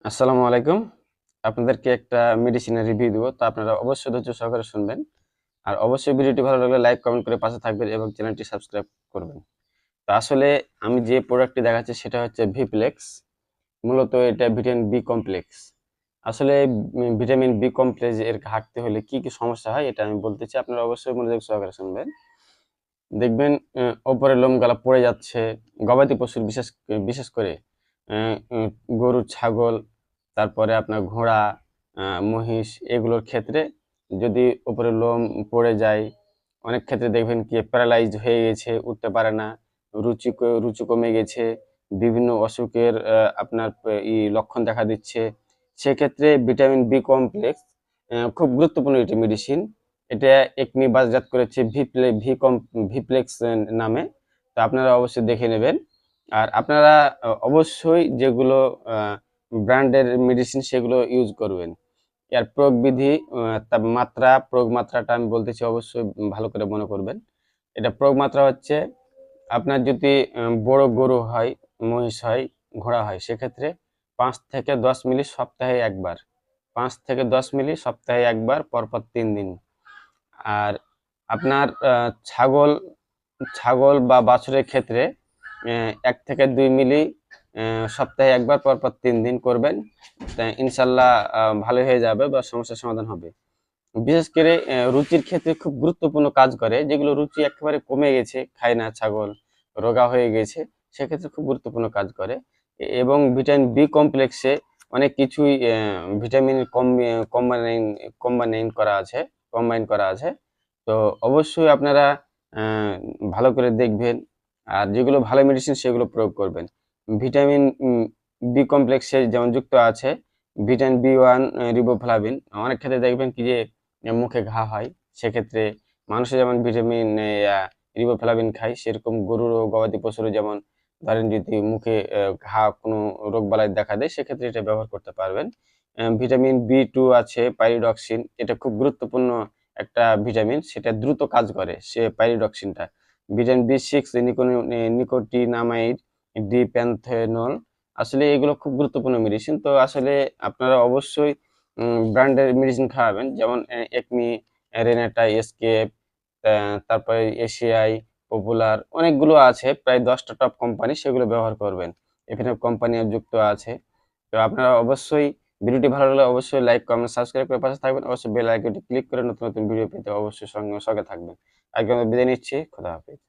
আসসালামু আলাইকুম। আপনাদেরকে একটা মেডিসিনের রিভিউ দিব। তো আপনারা অবশ্যই ধৈর্য সহকারে শুনবেন। আর অবশ্যই ভিডিওটি ভালো লাগলে লাইক, কমেন্ট করে পাশে থাকবেন এবং চ্যানেলটি সাবস্ক্রাইব করবেন। তো আসলে আমি যে প্রোডাক্টটি দেখাচ্ছি সেটা হচ্ছে ভিপ্লেক্স। মূলত এটা ভিটামিন বি কমপ্লেক্স। আসলে ভিটামিন বি কমপ্লেক্স এর ঘাটতি হলে কি সমস্যা হয় এটা আমি বলতেছি। আপনারা অবশ্যই মনোযোগ সহকারে শুনবেন। দেখবেন ওপরে লোমগুলা পড়ে যাচ্ছে। গবাদি পশুর বিশেষ বিশেষ করে অ্যা উম গরু, ছাগল, তারপরে আপনার ঘোড়া, মহিষ এগুলোর ক্ষেত্রে যদি উপরে লোম পড়ে যায়, অনেক ক্ষেত্রে দেখবেন কি প্যারালাইজড হয়ে গেছে, উঠতে পারে না, রুচি কমে গেছে, বিভিন্ন অসুখের আপনার লক্ষণ দেখা দিচ্ছে। সেক্ষেত্রে ভিটামিন বি কমপ্লেক্স খুব গুরুত্বপূর্ণ একটি মেডিসিন। এটা এক্ষুনি বাজারজাত করেছে ভিপ্লেক্স নামে। তো আপনারা অবশ্যই দেখে নেবেন। আর আপনারা অবশ্যই যেগুলো ব্র্যান্ডের মেডিসিন সেগুলো ইউজ করবেন। এর প্রয়োগবিধি, প্রয়োগ মাত্রাটা আমি বলতেছি অবশ্যই ভালো করে মনে করবেন। এটা প্রয়োগ মাত্রা হচ্ছে আপনার যদি বড় গরু হয়, মহিষ হয়, ঘোড়া হয় সেক্ষেত্রে ৫ থেকে ১০ মিলি সপ্তাহে ১ বার। ৫ থেকে ১০ মিলি সপ্তাহে ১ বার পরপর ৩ দিন। আর আপনার ছাগল ছাগল বা বাছুরের ক্ষেত্রে ১ থেকে ২ মিলি সপ্তাহে ১ বার পরপর ৩ দিন করবেন। ইনশাআল্লাহ ভালো হয়ে যাবে বা সমস্যার সমাধান হবে। বিশেষ করে রুচির ক্ষেত্রে খুব গুরুত্বপূর্ণ কাজ করে। যেগুলো রুচি একেবারে কমে গেছে, খায় না ছাগল, রোগা হয়ে গেছে, সেক্ষেত্রে খুব গুরুত্বপূর্ণ কাজ করে। এবং ভিটামিন বি কমপ্লেক্সে অনেক কিছুই ভিটামিন কম্বাইন করা আছে কম্বাইন করা আছে। তো অবশ্যই আপনারা আ ভালো করে দেখবেন। আর যেগুলো ভালো মেডিসিন সেগুলো প্রয়োগ করবেন। ভিটামিন বি কমপ্লেক্সে যেমন যুক্ত আছে ভিটামিন বি1, রিবোফ্লাভিন। অনেক ক্ষেত্রে দেখবেন কি যে মুখে ঘা হয়। সেক্ষেত্রে মানুষে যেমন ভিটামিন রিবোফ্লাভিন খায়, সেরকম গরুর ও গবাদি পশুরও যেমন ধরেন যদি মুখে ঘা কোনো রোগবালাই দেখা দেয় সেক্ষেত্রে এটা ব্যবহার করতে পারবেন। ভিটামিন বি2 আছে পাইরিডক্সিন। এটা খুব গুরুত্বপূর্ণ একটা ভিটামিন। সেটা দ্রুত কাজ করে পাইরিডক্সিনটা। Vitamin বি6 nicotinamide, ডিপ্যান্থেনল। আসলে এগুলো খুব গুরুত্বপূর্ণ মেডিসিন। তো আসলে আপনারা অবশ্যই ব্র্যান্ডের মেডিসিন খাওয়াবেন। যেমন একমি, রেনাটা, এসকেপ, তারপরে এসিআই, পপুলার অনেকগুলো আছে। প্রায় ১০ টা টপ কোম্পানি সেগুলো ব্যবহার করবেন। এখানে কোম্পানিও যুক্ত আছে। তো আপনারা অবশ্যই ভিডিওটি ভালো লাগলে অবশ্যই লাইক, কমেন্ট, সাবস্ক্রাইব করে পাশে থাকবেন। অবশ্যই বেল আইকনটি ক্লিক করে নতুন ভিডিও পেতে অবশ্যই সঙ্গে থাকবেন। আজকে আমরা বিদায় নিচ্ছি। খোদা হাফেজ।